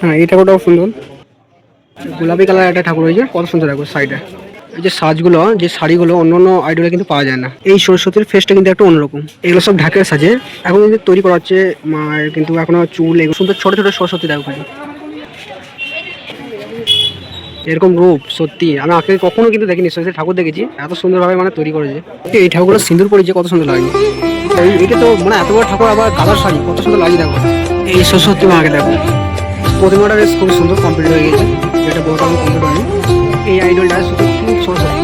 হ্যাঁ, এই ঠাকুরটাও সুন্দর। গোলাপি কালার একটা ঠাকুর হয়েছে, কত সুন্দর লাগবে সাইডে। এই যে সাজগুলো, যে শাড়িগুলো অন্য অন্য আইডলে কিন্তু পাওয়া যায় না। এই সরস্বতীর ফেসটা কিন্তু একটা অন্যরকম। এগুলো সব ঢাকের সাজে এখন কিন্তু তৈরি করা হচ্ছে। মায়ের কিন্তু এখনো চুল, এগুলো সুন্দর ছোট ছোট সরস্বতী দেখো খালি। এরকম রূপ সত্যি আমি আগে কখনো কিন্তু দেখিনি। সরস্বতী ঠাকুর দেখেছি, এত সুন্দরভাবে মানে তৈরি করেছে। এই ঠাকুরগুলো সিঁদুর পড়েছে, কত সুন্দর লাগে। এটা তো মানে এত বড় ঠাকুর, আবার কালার শাড়ি, কত সুন্দর লাগে দেখো। এই সরস্বতী মাকে দেখো, প্রতিমাটা বেশ খুব সুন্দর কমপ্লিট হয়ে গেছে, যেটা বড় কমপ্লিট হয়নি। এই আইডলটা শুধু খুব Saraswati.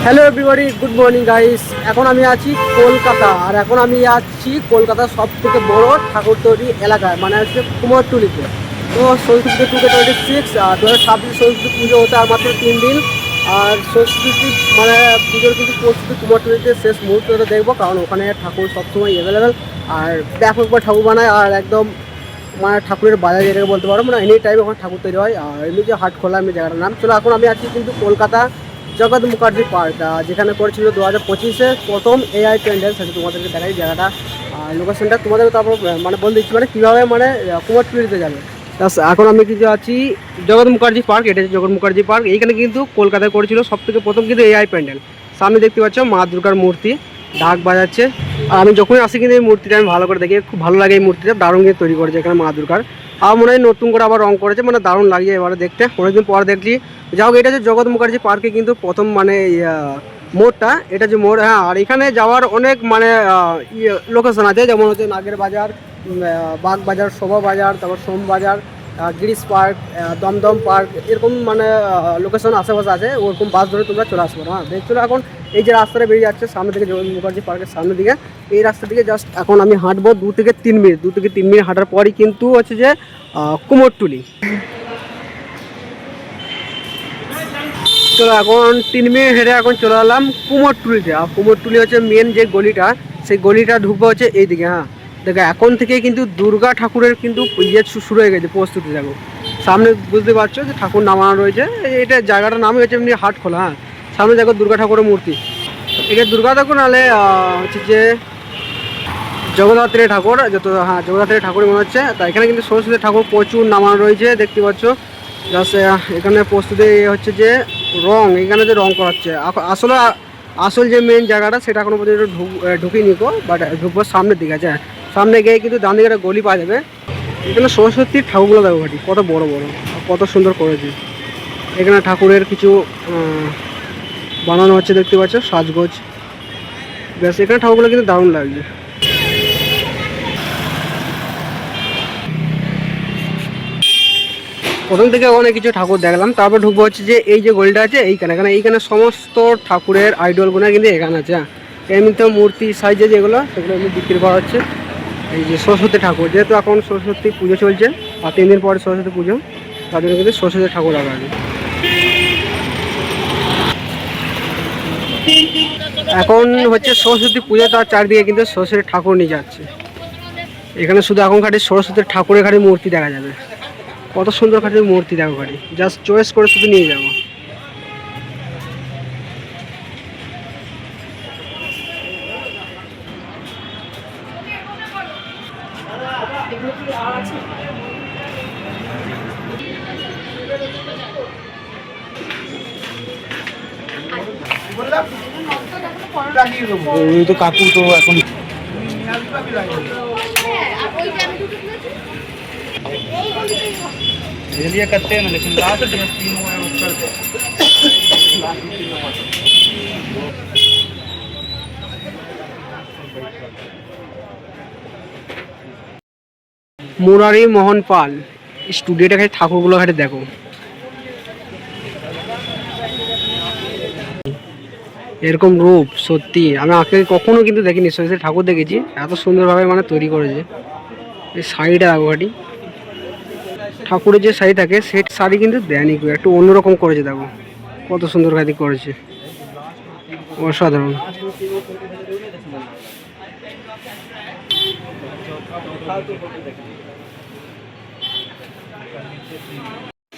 Hello everybody, good morning guys. এখন আমি আছি কলকাতা, আর এখন আমি আছি কলকাতার সব থেকে বড় ঠাকুর তৈরি এলাকায়, মানে হচ্ছে কুমোরটুলিতে। তো সরস্বতী পুজো 2026, 2026 সরস্বতী পুজো হতে আর মাত্র 3 দিন। আর সরস্বতী মানে পুজোর কিন্তু প্রস্তুতি কুমোরটুলিতে শেষ মুহূর্তটা দেখবো, কারণ ওখানে ঠাকুর সবসময় অ্যাভেলেবেল, আর ব্যাপকভাবে ঠাকুর বানায়। আর একদম মানে ঠাকুরের বাজার যেটাকে বলতে পারো, মানে এনি টাইম ওখানে ঠাকুর তৈরি হয়। আর এমনি যে হাট খোলা, আমি জায়গাটার নাম চলো। এখন আমি আছি কিন্তু কলকাতা জগৎ মুখার্জি পার্ক, যেখানে করেছিল 2025-এ প্রথম এআই প্যান্ডেল। সেটা তোমাদেরকে দেখাই জায়গাটা, আর লোকেশনটা তোমাদেরকে তারপর মানে বলে দিচ্ছি, মানে কীভাবে মানে কুমারটুলিতে যাবে। এখন আমি কিন্তু আছি জগৎ মুখার্জি পার্ক। এটা হচ্ছে জগৎ মুখার্জি পার্ক। এইখানে কিন্তু কলকাতায় করেছিল সব থেকে প্রথম কিন্তু এআই প্যান্ডেল। সামনে দেখতে পাচ্ছ মা দুর্গার মূর্তি, ঢাক বাজাচ্ছে। আর আমি যখনই আসি কিন্তু এই মূর্তিটা আমি ভালো করে দেখি, খুব ভালো লাগে। এই মূর্তিটা দারুণ দিয়ে তৈরি করেছে এখানে মা দুর্গার। আর মনে হয় নতুন করে আবার রং করেছে, মানে দারুণ লাগছে এবারে দেখতে, অনেকদিন পর দেখছি। যাও, এটা যে জগৎ মুখার্জি পার্কে কিন্তু প্রথম মানে মোড়টা, এটা যে মোড়। হ্যাঁ, আর এখানে যাওয়ার অনেক মানে লোকেশন আছে, যেমন হচ্ছে নাগের বাজার, বাগ বাজার, শোভা বাজার, তারপর সোম বাজার, গিরিশ পার্ক, দমদম পার্ক, এরকম মানে লোকেশন আশেপাশে আছে। ওরকম বাস ধরে তোমরা চলে আসবো। হ্যাঁ, দেখছো এখন এই যে রাস্তাটা বেরিয়ে যাচ্ছে সামনে থেকে জগৎ মুখার্জি পার্কের সামনের দিকে, এই রাস্তা থেকে জাস্ট এখন আমি হাঁটবো 2 থেকে 3 মিনিট। 2 থেকে 3 মিনিট হাঁটার পরই কিন্তু হচ্ছে যে কুমোরটুলি। চলো, এখন 3 মিনিট হেঁটে এখন চলে এলাম কুমোরটুলিতে। আর কুমোরটুলি হচ্ছে মেন যে গলিটা, সেই গলিটা ঢুকবো হচ্ছে এইদিকে। হ্যাঁ দেখো, এখন থেকে কিন্তু দুর্গা ঠাকুরের কিন্তু ইয়ে শুরু হয়ে গেছে প্রস্তুতি। দেখো সামনে বুঝতে পারছো যে ঠাকুর নামানো রয়েছে। এটা জায়গাটার নামই হচ্ছে এমনি হাট খোলা। হ্যাঁ, সামনে দেখো দুর্গা ঠাকুরের মূর্তি। এটা দুর্গা দেখো, নাহলে হচ্ছে যে জগদ্ধাত্রী ঠাকুর যত। হ্যাঁ, জগদ্ধাত্রী ঠাকুরই মনে হচ্ছে। তা এখানে কিন্তু সরস্বতী ঠাকুর প্রচুর নামানো রয়েছে, দেখতে পাচ্ছ। জাস্ট এখানে প্রস্তুতি হচ্ছে যে রং, এখানে যে রং করাচ্ছে। আসলে আসল যে মেন জায়গাটা সেটা এখনো পর্যন্ত ঢুকিনি গো, বাট ঢুকবো সামনের দিকে আছে। সামনে গিয়ে কিন্তু ডান দিকে একটা গলি পাওয়া যাবে। এখানে সরস্বতীর ঠাকুরগুলো দেখো ঘাটি, কত বড় বড়, কত সুন্দর করেছে। এখানে ঠাকুরের কিছু বানানো হচ্ছে, দেখতে পাচ্ছ, সাজগোজ। ব্যাস, এখানে ঠাকুরগুলো কিন্তু দারুণ লাগছে। প্রথম থেকে অনেক কিছু ঠাকুর দেখলাম, তারপর ঢুকবো হচ্ছে যে এই যে গলিটা আছে এইখানে। এইখানে সমস্ত ঠাকুরের আইডলগুলো কিন্তু এখানে আছে। এমনিতে মূর্তি সাইজে যেগুলো, সেগুলো এমনি বিক্রি করা হচ্ছে। এই যে সরস্বতী ঠাকুর, যেহেতু এখন সরস্বতী পুজো চলছে আর 3 দিন পরে সরস্বতী পুজো, তার জন্য কিন্তু সরস্বতী ঠাকুর রাখা আছে। এখন হচ্ছে সরস্বতী পুজো, তার চারদিকে কিন্তু সরস্বতী ঠাকুর নিয়ে যাচ্ছে। এখানে শুধু এখন খালি সরস্বতীর ঠাকুরের খালি মূর্তি দেখা যাবে। কত সুন্দর খাটির মূর্তি দেখো খালি, জাস্ট চয়েস করে শুধু নিয়ে যাবো। তো কাকু তো এখন करते हैं ना, लेकिन लास्ट में तीनों है उस करते মুরারি মোহন পাল স্টুডিওটা খালি ঠাকুরগুলো খালি দেখো। এরকম রূপ সত্যি আমি আগে কখনো কিন্তু দেখিনি। সরস্বতী ঠাকুর দেখেছি, এত সুন্দরভাবে মানে তৈরি করেছে। এই শাড়িটা দেখো খালি, ঠাকুরের যে শাড়ি থাকে সেই শাড়ি কিন্তু দেয়নি, একটু অন্যরকম করেছে। দেখো কত সুন্দর খাদি করেছে, অসাধারণ।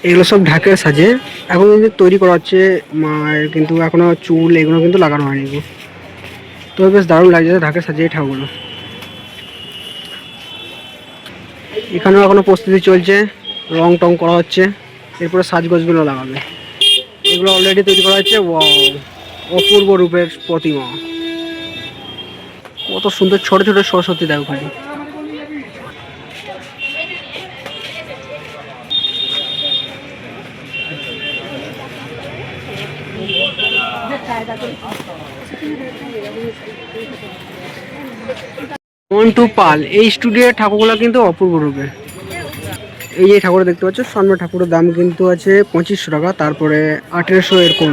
এগুলো সব ঢাকের সাজে এখন কিন্তু তৈরি করা হচ্ছে। মায়ের কিন্তু এখনো চুল এগুলো কিন্তু লাগানো হয়নি। তো বেশ দারুণ লাগছে ঢাকে সাজিয়ে ঠাকুরগুলো। এখানেও এখনো প্রস্তুতি চলছে, রং টং করা হচ্ছে, এরপরে সাজগোজগুলো লাগাবে। এগুলো অলরেডি তৈরি করা হচ্ছে। ওয়াও, অপূর্ব রূপের প্রতিমা, কত সুন্দর ছোট ছোট সরস্বতী দেখো খালি। মন্টু পাল এই স্টুডিওর ঠাকুরগুলো কিন্তু অপূর্ব রূপে। এই যে ঠাকুর দেখতে পাচ্ছ সামনে, ঠাকুরের দাম কিন্তু আছে 2500 টাকা, তারপরে 1800 এরকম।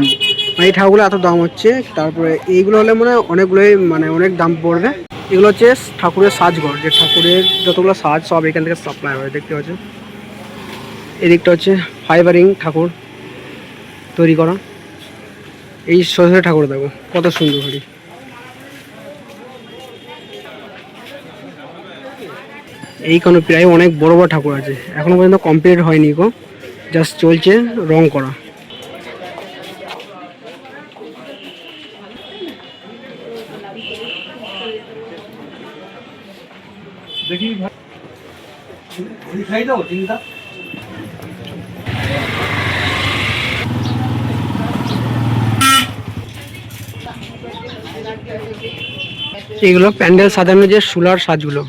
মানে এই ঠাকুরগুলো এত দাম হচ্ছে। তারপরে এইগুলো হলে মানে অনেকগুলোই মানে অনেক দাম পড়বে। এগুলো হচ্ছে ঠাকুরের সাজঘর, যে ঠাকুরের যতগুলো সাজ সব এখান থেকে সাপ্লাই হয় দেখতে পাচ্ছ। এদিকটা হচ্ছে ফাইবারিং ঠাকুর তৈরি করা। এই সরস্বতী ঠাকুর দেখো কত সুন্দর করে। এইখানে প্রায় অনেক বড় বড় ঠাকুর আছে, এখনো পর্যন্ত কমপ্লিট হয়নি গো, জাস্ট চলছে রং করা। দেখি খাই দাও চিন্তা। এগুলো প্যান্ডেল সাজানো যে সুলার সাজগুলো,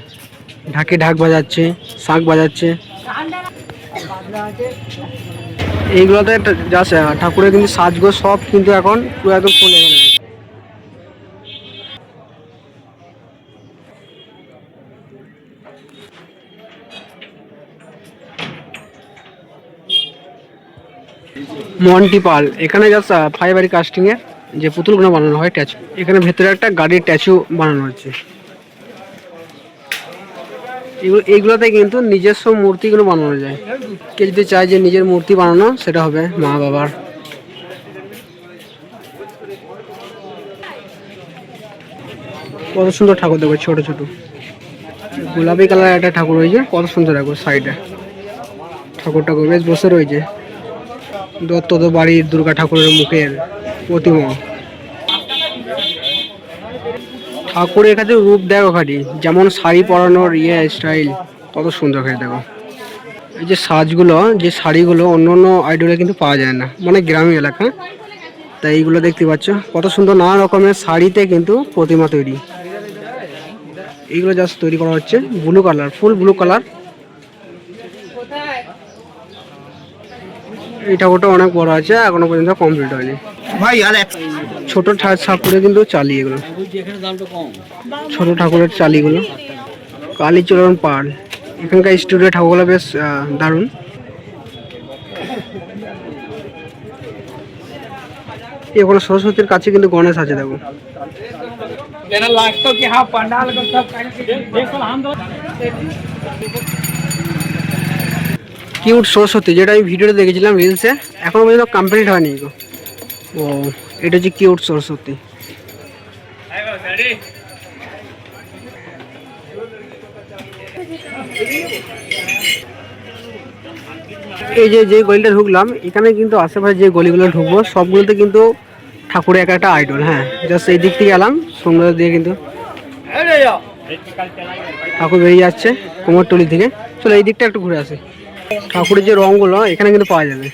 ঢাকে ঢাক বাজাচ্ছে, শাঁখ বাজাচ্ছে। এইগুলোতে যা ঠাকুরের কিন্তু সাজগোজ সব কিন্তু এখন পুরো একদম ফুল হয়ে গেছে। মন্টি পাল এখানে জাস্ট ফাইবারি কাস্টিং এর যে পুতুলগুলো বানানো হয় ট্যাচু, এখানে ভেতরে একটা গাড়ির ট্যাচু বানানো হচ্ছে। এইগুলোতে কিন্তু নিজস্ব মূর্তিগুলো বানানো যায়। কে যদি চায় যে নিজের মূর্তি বানানো, সেটা হবে মা বাবার। কত সুন্দর ঠাকুর দেখো, ছোট ছোট গোলাপি কালার একটা ঠাকুর রয়েছে, কত সুন্দর দেখো সাইডে ঠাকুরটা বেশ বসে রয়েছে। দত্ত বাড়ির দুর্গা ঠাকুরের মুখের প্রতিমা। ঠাকুরের কাছে রূপ দেখো খালি, যেমন শাড়ি পরানোর স্টাইল কত সুন্দর করে দেখো। এই যে সাজগুলো, যে শাড়িগুলো অন্য অন্য আইডলে কিন্তু পাওয়া যায় না, মানে গ্রামীণ এলাকা, তাই এইগুলো দেখতে পাচ্ছ কত সুন্দর নানা রকমের শাড়িতে কিন্তু প্রতিমা তৈরি। এইগুলো জাস্ট তৈরি করা হচ্ছে, ব্লু কালার, ফুল ব্লু কালার। এই ঠাকুরটা অনেক বড় আছে, এখনো পর্যন্ত কমপ্লিট হয়নি ভাই। আর ছোট ঠাকুরে কিন্তু চালি, এগুলো ছোট ঠাকুরের চালিগুলো। কালীচরণ পাল এখানকার স্টুডিও ঠাকুরগুলো বেশ দারুণ। এগুলো সরস্বতীর কাছে কিন্তু গণেশ আছে দেখো। কিউট সরস্বতী, যেটা আমি ভিডিওতে দেখেছিলাম রিলসে, এখনো পর্যন্ত কমপ্লিট হয়নি গো। ও এটা হচ্ছে কিউট সরস্বতী। এই যে গলিটা ঢুকলাম, এখানে কিন্তু আশেপাশে যে গলিগুলো ঢুকবো সবগুলোতে কিন্তু ঠাকুরের একটা আইডল। হ্যাঁ, জাস্ট এই দিক থেকে এলাম সুন্দর দিয়ে, কিন্তু ঠাকুর বেরিয়ে যাচ্ছে কুমোরটুলি থেকে। চলো এই দিকটা একটু ঘুরে আসি। ঠাকুরের যে রঙগুলো এখানে কিন্তু পাওয়া যাবে।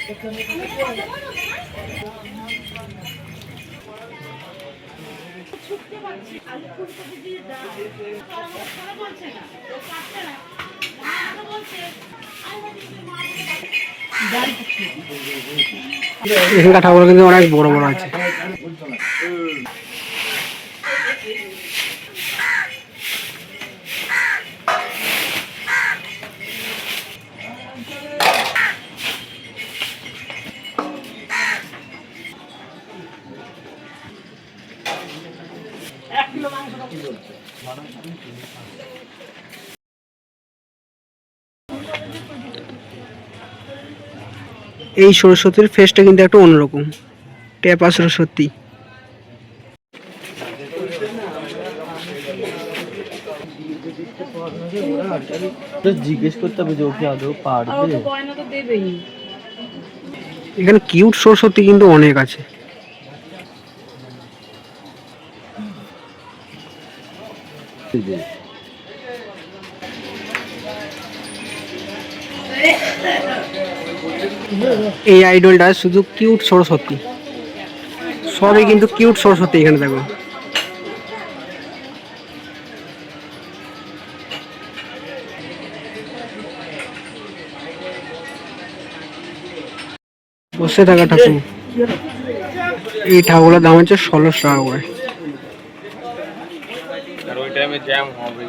এখানকার ঠাকুর কিন্তু অনেক বড় বড় আছে। এই সরস্বতীর ফেসটা কিন্তু একটা অন্যরকম, টেপা সরস্বতী। জিজ্ঞেস করতে হবে যে ওকে আদৌ পারবে। এখানে কিউট সরস্বতী কিন্তু অনেক আছে। এই আইডলটা শুধু কিউট সরস্বতী, সবই কিন্তু কিউট সরস্বতী। এখানে দেখো বসে থাকা ঠাকুর। এই ঠাকুরের দাম হচ্ছে 1600 টাকা করে। আর ওই টাইমে জ্যাম হবে।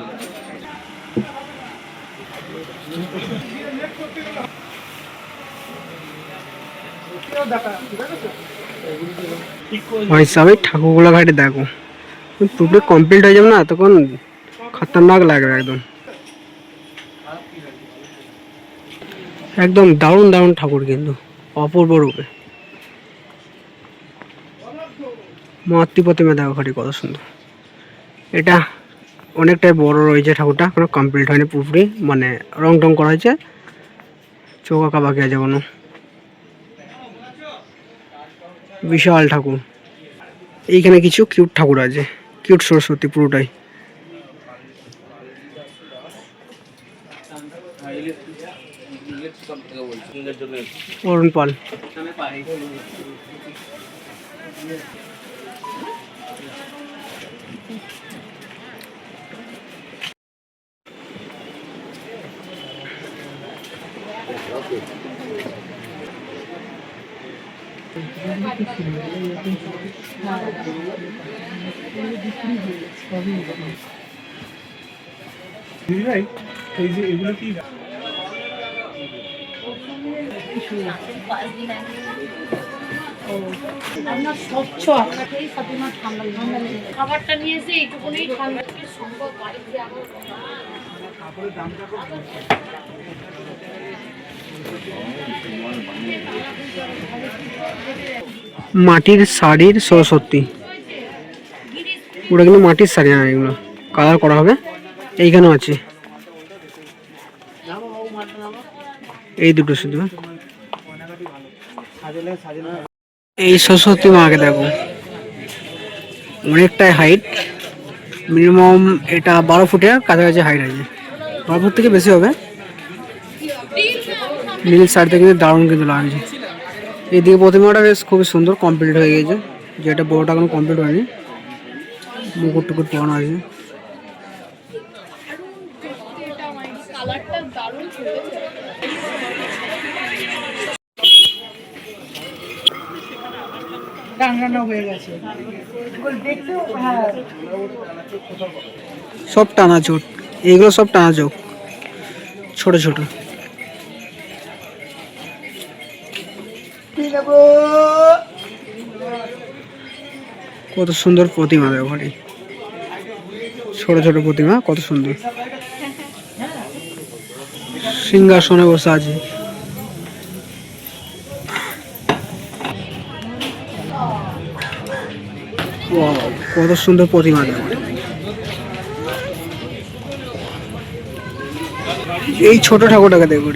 ভাই সবাই ঠাকুরগুলো ঘাটে দেখো, পুরো কমপ্লিট হয়ে যাবে না তখন খতরনাক লাগবে একদম। একদম দারুণ দারুণ ঠাকুর, কিন্তু অপূর্ব রূপে। মাতৃ প্রতিমা দেখো ঘাটে কত সুন্দর। এটা অনেকটাই বড় রয়েছে ঠাকুরটা, কোনো কমপ্লিট হয়নি পুরোপুরি, মানে রং টং করা হয়েছে, চোখ আঁকা বাকি আছে কোনো। বিশাল ঠাকুর। এইখানে কিছু কিউট ঠাকুর আছে, কিউট সরস্বতী পুরোটাই। অরুণ পাল। এগুলো কি খাবারটা নিয়েছে এইটুকুনি ঠান্ডা সম্ভব বাড়িতে মাটির শাড়ির সরস্বতী, ওটা কিন্তু মাটির শাড়ি না, এগুলো কালার করা হবে। এইখানেও আছে এই দুটো শুধু। এই সরস্বতী মাকে দেখো, অনেকটাই হাইট, মিনিমাম এটা 12 ফুটের কাছাকাছি হাইট আছে, 12 ফুট থেকে বেশি হবে। নীল শাড়িতে কিন্তু দারুণ কিন্তু লাগছে। এইদিকে প্রতিমাটা বেশ খুবই সুন্দর কমপ্লিট হয়ে গেছে, যেটা বড়টা কোনো কমপ্লিট হয়নি, মুকুট টুকুট পরানো আছে। সব টানা চোট, এইগুলো সব টানা চোখ, ছোট ছোট। কত সুন্দর প্রতিমা দেখো ভাই, ছোট ছোট প্রতিমা কত সুন্দর। সিংহাসনে বসে আছে। কত সুন্দর প্রতিমা দেখো। এই ছোট ঠাকুরটাকে দেখো।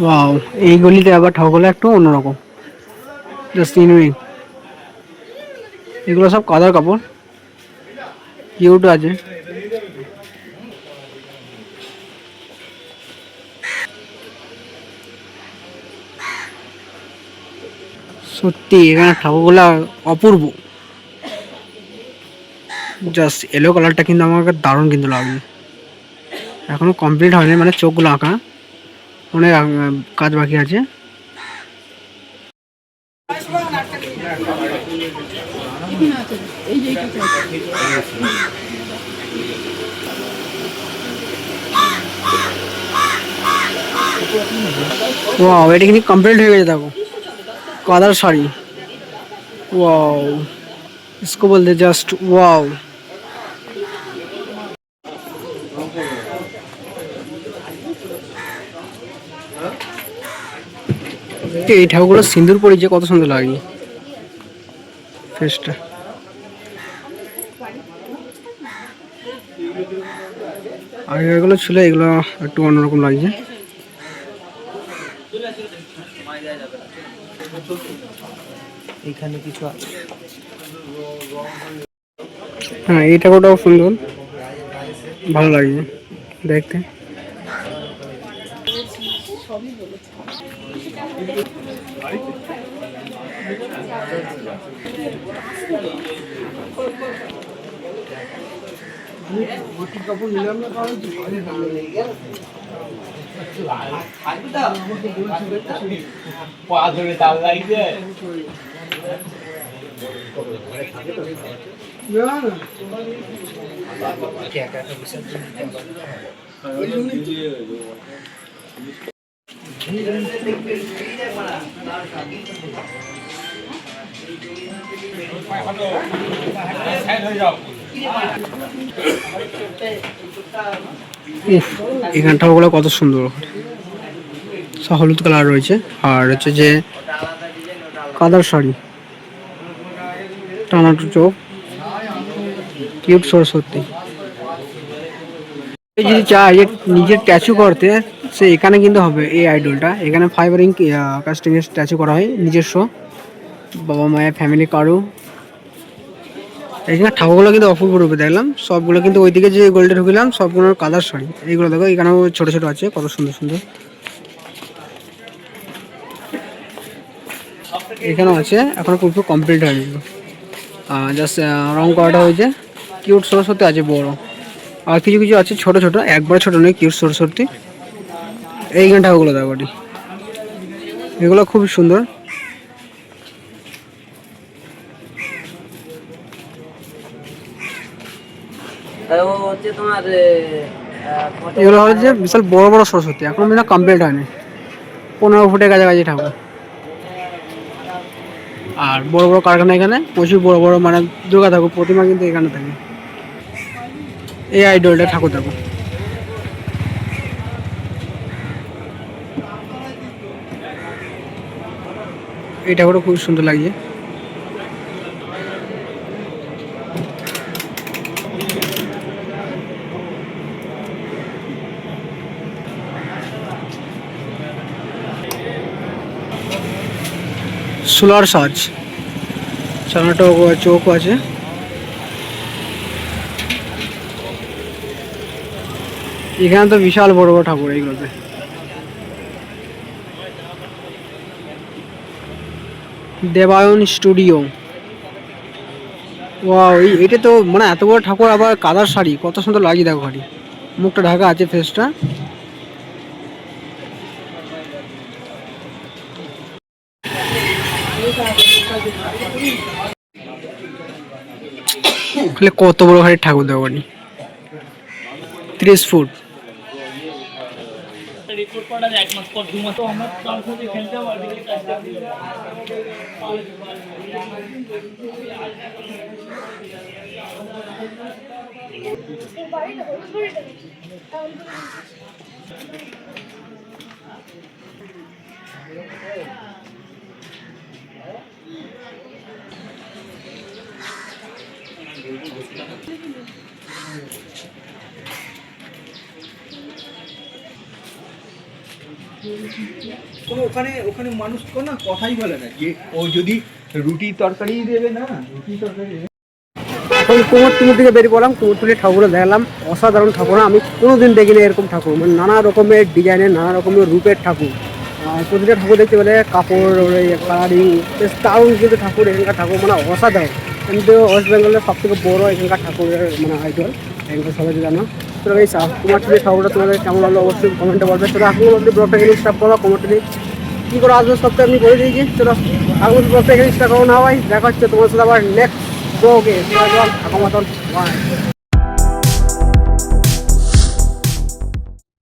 ওয়াও, এই গলিতে আবার ঠাকুরগুলো একটু অন্যরকম, জাস্ট ইউনিক। এগুলো সব কাদার কাপড়, কিউট আছে। সত্যি এখানে ঠাকুরগুলা অপূর্ব। জাস্ট এলো কালারটা কিন্তু আমাকে দারুণ কিন্তু লাগবে। এখনো কমপ্লিট হয়নি, মানে চোখগুলো আঁকা, অনেক কাজ বাকি আছে। ওয়াও, এটা কিন্তু কমপ্লিট হয়ে গেছে দেখো, কাদার শাড়ি। ওয়াও, इसको बोलते जस्ट वाओ। এই ঠাকুরগুলো সিঁদুর পরিয়ে কত সুন্দর লাগে ফেসটা। আর এগুলো ছিল, এগুলো একটু অন্যরকম লাগছে। এখানে কিছু আছে, হ্যাঁ এই ঠাকুরটাও সুন্দর, ভালো লাগছে দেখতে। এখান ঠাকুরগুলো কত সুন্দর, সব হলুদ কালার রয়েছে। আর হচ্ছে যে কাদার শাড়ি, টানাটু চোখ, কিউট সরস্বতী। যদি চাই নিজের স্ট্যাচু করতে, সে এখানে কিন্তু হবে। এই আইডলটা এখানে ফাইবারিং কাস্টিংয়ের স্ট্যাচু করা হয় নিজস্ব, বাবা মায়ের ফ্যামিলি কারো। এখানে ঠাকুরগুলো কিন্তু অপূর্ব রূপে দেখলাম, সবগুলো কিন্তু ওইদিকে যে গোল্ডে ঢুকিলাম সবগুলো কাদার শাড়ি। এইগুলো দেখো এখানেও ছোট ছোট আছে, কত সুন্দর সুন্দর। এখানেও আছে, এখনো পুরো কমপ্লিট হয়নি, জাস্ট রং করাটা হয়েছে। কিউট সরস্বতী আছে বড়, আর কিছু কিছু আছে ছোট ছোট, একবার ছোট নয়, কিউট সরস্বতী। এইখানে ঠাকুরগুলো দেখো, এগুলো খুব সুন্দর। এগুলো হচ্ছে বিশাল বড় বড় সরস্বতী, এখন কিন্তু কমপ্লিট হয়নি, 15 ফুটের কাছাকাছি ঠাকুর। আর বড় বড় কারখানা, এখানে প্রচুর বড় বড় মানে দুর্গা ঠাকুর প্রতিমা কিন্তু এখানে থাকে। এই আইডলটা ঠাকুর দেখো, এই ঠাকুরটা খুব সুন্দর লাগছে। সোলার সাজ, চানাটা চোখ আছে। এখানে তো বিশাল বড় বড় ঠাকুর এইগুলোতে। দেবায়ন স্টুডিও, ওয়াও, এইটা তো মানে এত বড় ঠাকুর, আবার কাদার শাড়ি, কত সুন্দর লাগছে দেখো। শাড়ি মুখটা ঢাকা আছে, ফেসটা। কত বড় হাড়ির ঠাকুর দেখো, 30 ফুট। ওখানে ওখানে মানুষ তো না কথাই বলে না, যে ও যদি রুটি তরকারি দেবে না, রুটি তরকারি দেবে। এখন কুমোরটুলি থেকে বেরিয়ে পড়লাম, কুমোরটুলি ঠাকুরে দেখলাম অসাধারণ ঠাকুর, আমি কোনোদিন দেখিনি এরকম ঠাকুর, মানে নানা রকমের ডিজাইনের, নানা রকমের রূপের ঠাকুর। প্রতিটা ঠাকুর দেখতে পেলে কাপড় কালারিং বেশ দারুণ, কিন্তু ঠাকুর এখানকার ঠাকুর মানে অসাধারণ। কিন্তু ওয়েস্ট বেঙ্গলের সব থেকে বড় এখানকার ঠাকুরের মানে আইডল, এখানকার সবাই জানো। তো এই কুমোরটুলি ঠাকুরটা তোমাদের কেমন লাগলো অবশ্যই কমেন্টে বলবে। চলো এখন মধ্যে ব্লগটা এখানে স্টার্ট করো, কুমোরটুলি কী করে আসবে সবটা আমি করে দিয়েছি। চলো এখন ব্লগটা এখানে স্টার্ট করো না ভাই, দেখা হচ্ছে তোমার সাথে আবার নেক্সট ব্লগে। এখন মতন বাই।